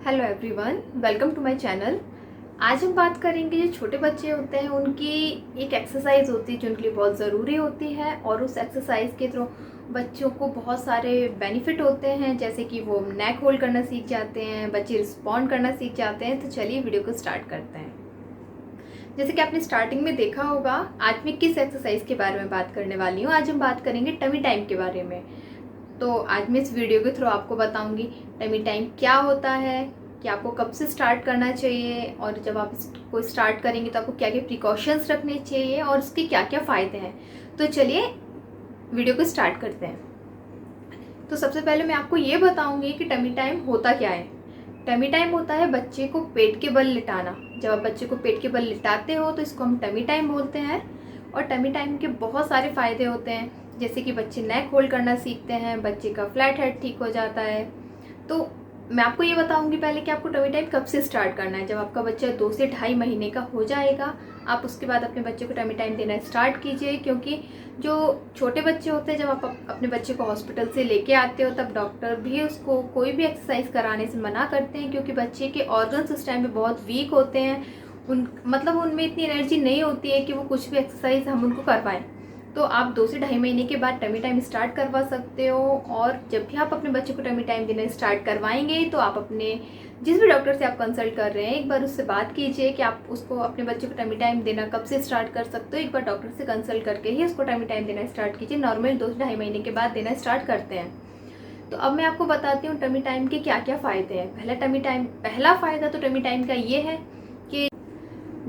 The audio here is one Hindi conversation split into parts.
Hello everyone, welcome to my channel. आज हम बात करेंगे जो छोटे बच्चे होते हैं उनकी एक एक्सरसाइज होती है जो उनके लिए बहुत ज़रूरी होती है और उस एक्सरसाइज के थ्रू बच्चों को बहुत सारे बेनिफिट होते हैं, जैसे कि वो नेक होल्ड करना सीख जाते हैं, बच्चे रिस्पॉन्ड करना सीख जाते हैं। तो चलिए वीडियो को स्टार्ट करते हैं। जैसे कि आपने स्टार्टिंग में देखा होगा, आज मैं किस एक्सरसाइज के बारे में बात करने वाली हूँ। आज हम बात करेंगे टमी टाइम के बारे में। तो आज मैं इस वीडियो के थ्रू आपको बताऊंगी टमी टाइम क्या होता है, कि आपको कब से स्टार्ट करना चाहिए, और जब आप इसको स्टार्ट करेंगे तो आपको क्या क्या प्रिकॉशंस रखने चाहिए और उसके क्या क्या फ़ायदे हैं। तो चलिए वीडियो को स्टार्ट करते हैं। तो सबसे पहले मैं आपको ये बताऊंगी कि टमी टाइम होता क्या है। टमी टाइम होता है बच्चे को पेट के बल लिटाना। जब आप बच्चे को पेट के बल लिटाते हो तो इसको हम टमी टाइम बोलते हैं। और टमी टाइम के बहुत सारे फ़ायदे होते हैं, जैसे कि बच्चे नेक होल्ड करना सीखते हैं, बच्चे का फ्लैट हेड ठीक हो जाता है। तो मैं आपको ये बताऊंगी पहले कि आपको टमी टाइम कब से स्टार्ट करना है। जब आपका बच्चा 2 से ढाई महीने का हो जाएगा, आप उसके बाद अपने बच्चे को टमी टाइम देना स्टार्ट कीजिए। क्योंकि जो छोटे बच्चे होते हैं, जब आप अपने बच्चे को हॉस्पिटल से लेके आते हो तब डॉक्टर भी उसको कोई भी एक्सरसाइज कराने से मना करते हैं, क्योंकि बच्चे के ऑर्गन्स उस टाइम पे बहुत वीक होते हैं। मतलब उनमें इतनी एनर्जी नहीं होती है कि वो कुछ भी एक्सरसाइज हम उनको करवाएं। तो आप 2 से ढाई महीने के बाद टमी टाइम स्टार्ट करवा सकते हो। और जब भी आप अपने बच्चे को टमी टाइम देना स्टार्ट करवाएंगे तो आप अपने जिस भी डॉक्टर से आप कंसल्ट कर रहे हैं, एक बार उससे बात कीजिए कि आप उसको अपने बच्चे को टमी टाइम देना कब से स्टार्ट कर सकते हो। एक बार डॉक्टर से कंसल्ट करके ही उसको टमी टाइम देना स्टार्ट कीजिए। नॉर्मल 2 से ढाई महीने के बाद देना स्टार्ट करते हैं। तो अब मैं आपको बताती हूँ टमी टाइम के क्या क्या फ़ायदे हैं। पहला फ़ायदा तो टमी टाइम का ये है कि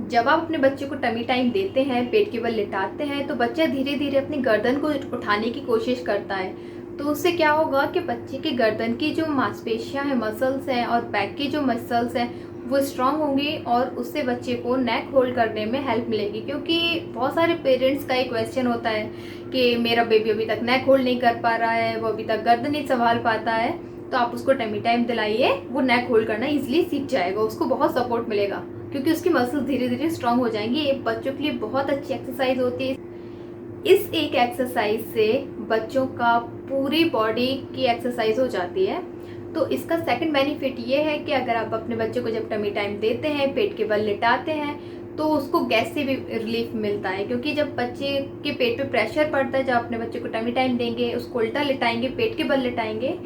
जब आप अपने बच्चे को टमी टाइम देते हैं, पेट के बल लिटाते हैं, तो बच्चा धीरे धीरे अपनी गर्दन को उठाने की कोशिश करता है। तो उससे क्या होगा कि बच्चे के गर्दन की जो मांसपेशियां हैं, मसल्स हैं, और बैक की जो मसल्स हैं वो स्ट्रांग होंगी, और उससे बच्चे को नेक होल्ड करने में हेल्प मिलेगी। क्योंकि बहुत सारे पेरेंट्स का एक क्वेश्चन होता है कि मेरा बेबी अभी तक नेक होल्ड नहीं कर पा रहा है, वो अभी तक गर्दन नहीं संभाल पाता है। तो आप उसको टमी टाइम दिलाइए, वो नेक होल्ड करना ईजिली सीख जाएगा, उसको बहुत सपोर्ट मिलेगा, क्योंकि उसकी मसल्स धीरे धीरे स्ट्रांग हो जाएंगी। ये बच्चों के लिए बहुत अच्छी एक्सरसाइज होती है। इस एक एक्सरसाइज से बच्चों का पूरी बॉडी की एक्सरसाइज हो जाती है। तो इसका सेकंड बेनिफिट ये है कि अगर आप अपने बच्चे को जब टमी टाइम देते हैं, पेट के बल लिटाते हैं, तो उसको गैस से भी रिलीफ मिलता है। क्योंकि जब बच्चे के पेट पे प्रेशर पड़ता है, जब अपने बच्चे को टमी टाइम देंगे, उसको उल्टा लिटाएंगे, पेट के बल लिटाएंगे,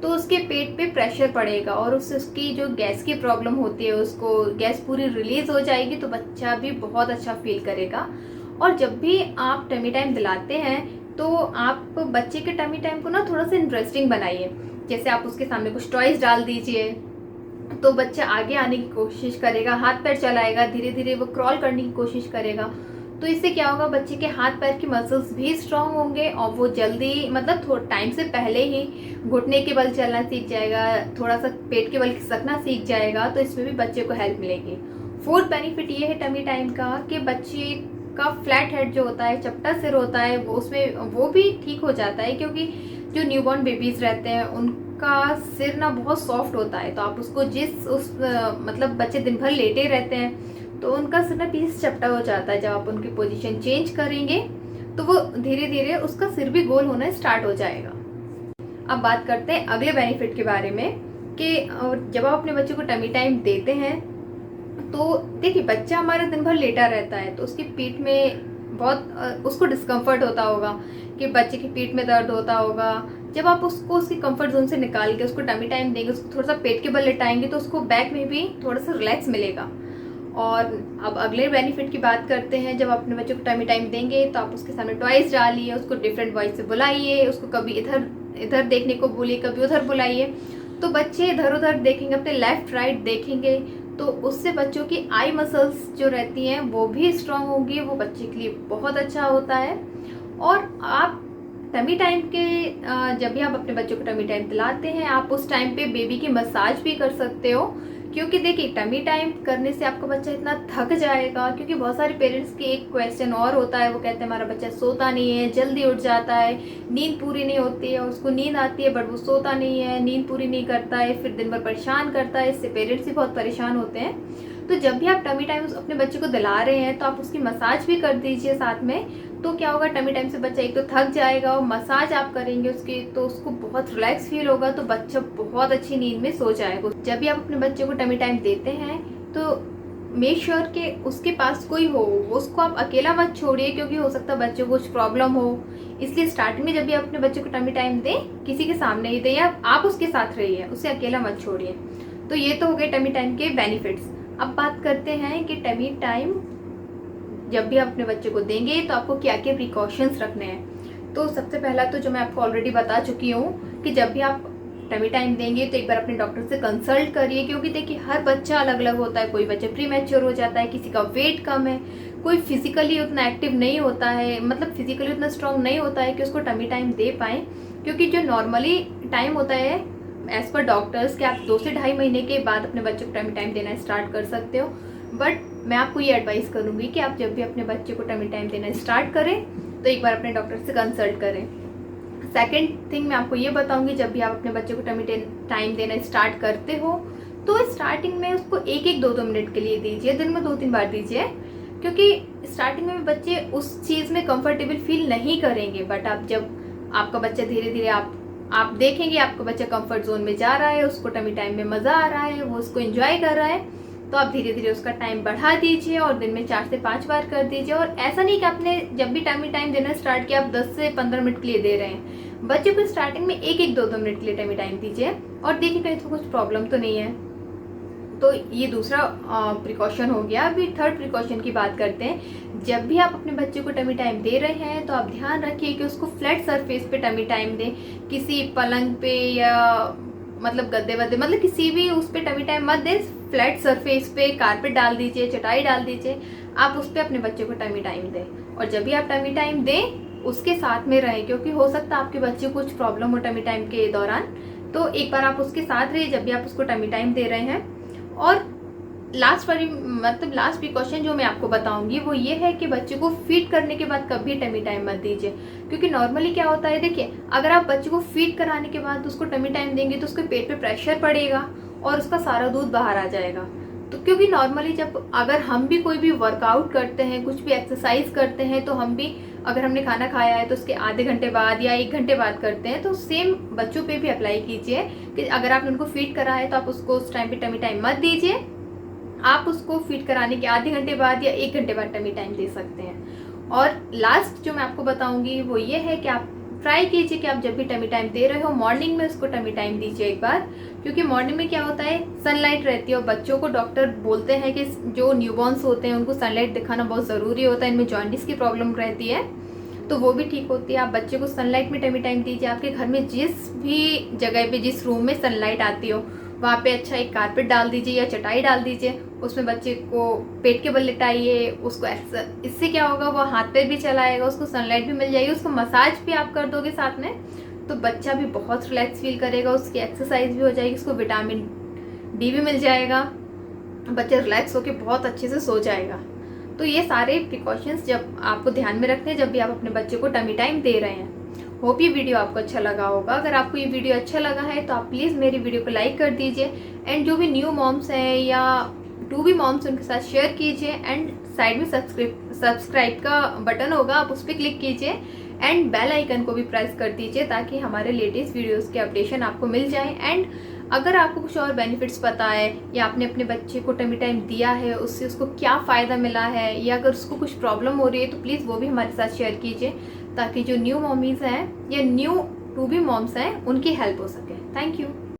तो उसके पेट पे प्रेशर पड़ेगा और उससे उसकी जो गैस की प्रॉब्लम होती है, उसको गैस पूरी रिलीज हो जाएगी, तो बच्चा भी बहुत अच्छा फील करेगा। और जब भी आप टमी टाइम दिलाते हैं तो आप बच्चे के टमी टाइम को ना थोड़ा सा इंटरेस्टिंग बनाइए। जैसे आप उसके सामने कुछ टॉयज डाल दीजिए, तो बच्चा आगे आने की कोशिश करेगा, हाथ पैर चलाएगा, धीरे धीरे वो क्रॉल करने की कोशिश करेगा। तो इससे क्या होगा, बच्चे के हाथ पैर की मसल्स भी स्ट्रांग होंगे और वो जल्दी, मतलब थोड़ा टाइम से पहले ही घुटने के बल चलना सीख जाएगा, थोड़ा सा पेट के बल खिसकना सीख जाएगा। तो इसमें भी बच्चे को हेल्प मिलेगी। फोर्थ बेनिफिट ये है टमी टाइम का कि बच्चे का फ्लैट हेड जो होता है, चपटा सिर होता है, वो उसमें वो भी ठीक हो जाता है। क्योंकि जो न्यूबॉर्न बेबीज रहते हैं उनका सिर ना बहुत सॉफ्ट होता है। तो आप उसको मतलब बच्चे दिन भर लेटे रहते हैं तो उनका सिर ना पीस चपटा हो जाता है। जब आप उनकी पोजीशन चेंज करेंगे तो वो धीरे धीरे उसका सिर भी गोल होना स्टार्ट हो जाएगा। अब बात करते हैं अगले बेनिफिट के बारे में कि जब आप अपने बच्चे को टमी टाइम देते हैं तो देखिए, बच्चा हमारे दिन भर लेटा रहता है तो उसकी पीठ में बहुत उसको डिस्कम्फर्ट होता होगा, कि बच्चे की पीठ में दर्द होता होगा। जब आप उसको उसकी कंफर्ट जोन से निकाल के उसको टमी टाइम देंगे, उसको थोड़ा सा पेट के बल लेटाएंगे, तो उसको बैक में भी थोड़ा सा रिलैक्स मिलेगा। और अब अगले बेनिफिट की बात करते हैं। जब अपने बच्चे को टमी टाइम देंगे तो आप उसके सामने टॉयज डालिए, उसको डिफरेंट वॉइस से बुलाइए, उसको कभी इधर इधर देखने को बोलिए, कभी उधर बुलाइए। तो बच्चे इधर उधर देखेंगे, अपने लेफ्ट राइट देखेंगे, तो उससे बच्चों की आई मसल्स जो रहती हैं वो भी स्ट्रांग होंगी, वो बच्चे के लिए बहुत अच्छा होता है। और आप टमी टाइम के जब भी आप अपने बच्चों को टमी टाइम दिलाते हैं, आप उस टाइम पे बेबी की मसाज भी कर सकते हो। क्योंकि देखिए, टमी टाइम करने से आपका बच्चा इतना थक जाएगा। क्योंकि बहुत सारे पेरेंट्स के एक क्वेश्चन और होता है, वो कहते हैं हमारा बच्चा सोता नहीं है, जल्दी उठ जाता है, नींद पूरी नहीं होती है, उसको नींद आती है बट वो सोता नहीं है, नींद पूरी नहीं करता है, फिर दिन भर परेशान करता है। इससे पेरेंट्स भी बहुत परेशान होते हैं। तो जब भी आप टमी टाइम अपने बच्चे को दिला रहे हैं तो आप उसकी मसाज भी कर दीजिए साथ में। तो क्या होगा, टमी टाइम से बच्चा एक तो थक जाएगा और मसाज आप करेंगे उसकी तो उसको बहुत रिलैक्स फील होगा, तो बच्चा बहुत अच्छी नींद में सो जाएगा। जब भी आप अपने बच्चे को टमी टाइम देते हैं तो मेक श्योर कि उसके पास कोई हो, उसको आप अकेला मत छोड़िए, क्योंकि हो सकता है बच्चे को कुछ प्रॉब्लम हो। इसलिए स्टार्टिंग में जब भी अपने बच्चे को टमी टाइम दें, किसी के सामने ही दें या आप उसके साथ रहिए, उसे अकेला मत छोड़िए। तो ये तो हो गए टमी टाइम के बेनिफिट्स। अब बात करते हैं कि टमी टाइम जब भी आप अपने बच्चे को देंगे तो आपको क्या क्या प्रिकॉशंस रखने हैं। तो सबसे पहला तो जो मैं आपको ऑलरेडी बता चुकी हूँ कि जब भी आप टमी टाइम देंगे तो एक बार अपने डॉक्टर से कंसल्ट करिए, क्योंकि देखिए हर बच्चा अलग अलग होता है। कोई बच्चा प्री मैच्योर हो जाता है, किसी का वेट कम है, कोई फिजिकली उतना एक्टिव नहीं होता है, मतलब फिजिकली उतना स्ट्रांग नहीं होता है कि उसको टमी टाइम दे पाएँ। क्योंकि जो नॉर्मली टाइम होता है एज पर डॉक्टर्स कि आप 2 से ढाई महीने के बाद अपने बच्चे को टमी टाइम देना स्टार्ट कर सकते हो, बट मैं आपको ये एडवाइस करूँगी कि आप जब भी अपने बच्चे को टमी टाइम देना स्टार्ट करें तो एक बार अपने डॉक्टर से कंसल्ट करें। सेकेंड थिंग मैं आपको ये बताऊंगी, जब भी आप अपने बच्चे को टमी टाइम देना स्टार्ट करते हो तो स्टार्टिंग में उसको 1-1, 2-2 मिनट के लिए दीजिए, दिन में 2-3 बार दीजिए, क्योंकि स्टार्टिंग में बच्चे उस चीज़ में कंफर्टेबल फील नहीं करेंगे। बट आप जब आपका बच्चा धीरे धीरे आप देखेंगे आपका बच्चा कंफर्ट जोन में जा रहा है, उसको टमी टाइम में मज़ा आ रहा है, वो उसको एंजॉय कर रहा है, तो आप धीरे धीरे उसका टाइम बढ़ा दीजिए और दिन में 4 से 5 बार कर दीजिए। और ऐसा नहीं कि आपने जब भी टमी टाइम देना स्टार्ट किया आप 10 से 15 मिनट के लिए दे रहे हैं। बच्चे को स्टार्टिंग में 1-1, 2-2 मिनट के लिए टमी टाइम दीजिए और देखिए कहीं तो कुछ प्रॉब्लम तो नहीं है। तो ये दूसरा प्रिकॉशन हो गया। अभी थर्ड प्रिकॉशन की बात करते हैं। जब भी आप अपने बच्चे को टमी टाइम दे रहे हैं तो आप ध्यान रखिए कि उसको फ्लैट सरफेस पे टमी टाइम दें, किसी पलंग पे या मतलब गद्दे वद्दे, मतलब किसी भी उस पर टमी टाइम मत दें। फ्लैट सरफेस पे कारपेट डाल दीजिए, चटाई डाल दीजिए, आप उस पर अपने बच्चे को टमी टाइम दें। और जब भी आप टमी टाइम दें उसके साथ में रहें, क्योंकि हो सकता है आपके बच्चे को कुछ प्रॉब्लम हो टमी टाइम के दौरान, तो एक बार आप उसके साथ रहिए जब भी आप उसको टमी टाइम दे रहे हैं। और लास्ट प्रिकॉशन जो मैं आपको बताऊंगी वो ये है कि बच्चे को फीड करने के बाद कभी टमी टाइम मत दीजिए, क्योंकि नॉर्मली क्या होता है, देखिए अगर आप बच्चे को फीड कराने के बाद उसको टमी टाइम देंगे तो उसके पेट पे प्रेशर पड़ेगा और उसका सारा दूध बाहर आ जाएगा। तो क्योंकि नॉर्मली जब अगर हम भी कोई भी वर्कआउट करते हैं, कुछ भी एक्सरसाइज करते हैं, तो हम भी अगर हमने खाना खाया है तो उसके आधे घंटे बाद या 1 घंटे बाद करते हैं, तो सेम बच्चों पे भी अप्लाई कीजिए कि अगर आपने उनको फीड करा है तो आप उसको उस टाइम पे टमी टाइम मत दीजिए, आप उसको फीड कराने के आधे घंटे बाद या 1 घंटे बाद टमी टाइम दे सकते हैं। और लास्ट जो मैं आपको बताऊंगी वो ये है कि आप ट्राई कीजिए कि आप जब भी टमी टाइम दे रहे हो मॉर्निंग में उसको टमी टाइम दीजिए एक बार, क्योंकि मॉर्निंग में क्या होता है सनलाइट रहती है और बच्चों को डॉक्टर बोलते हैं कि जो न्यूबॉर्न्स होते हैं उनको सनलाइट दिखाना बहुत ज़रूरी होता है, इनमें जॉन्डिस की प्रॉब्लम रहती है तो वो भी ठीक होती है। आप बच्चे को सनलाइट में टमी टाइम दीजिए। आपके घर में जिस भी जगह पे, जिस रूम में सनलाइट आती हो वहाँ पे अच्छा एक कारपेट डाल दीजिए या चटाई डाल दीजिए, उसमें बच्चे को पेट के बल लिटाइए, उसको इससे क्या होगा वो हाथ पैर भी चलाएगा, उसको सनलाइट भी मिल जाएगी, उसको मसाज भी आप कर दोगे साथ में, तो बच्चा भी बहुत रिलैक्स फील करेगा, उसकी एक्सरसाइज भी हो जाएगी, उसको विटामिन डी भी मिल जाएगा, बच्चा रिलैक्स होकर बहुत अच्छे से सो जाएगा। तो ये सारे प्रिकॉशंस जब आपको ध्यान में रखने हैं जब भी आप अपने बच्चे को टमी टाइम दे रहे हैं। होप ये वीडियो आपको अच्छा लगा होगा। अगर आपको ये वीडियो अच्छा लगा है तो आप प्लीज़ मेरी वीडियो को लाइक कर दीजिए एंड जो भी न्यू मॉम्स हैं या टू बी मॉम्स उनके साथ शेयर कीजिए एंड साइड में सब्सक्राइब का बटन होगा, आप उस पर क्लिक कीजिए एंड बेल आइकन को भी प्रेस कर दीजिए ताकि हमारे लेटेस्ट वीडियोस के अपडेशन आपको मिल जाए। एंड अगर आपको कुछ और बेनिफिट्स पता है या आपने अपने बच्चे को टमी टाइम दिया है उससे उसको क्या फ़ायदा मिला है या अगर उसको कुछ प्रॉब्लम हो रही है तो प्लीज़ वो भी हमारे साथ शेयर कीजिए ताकि जो न्यू मॉमीज़ हैं या न्यू टू बी मॉम्स हैं उनकी हेल्प हो सके। Thank you.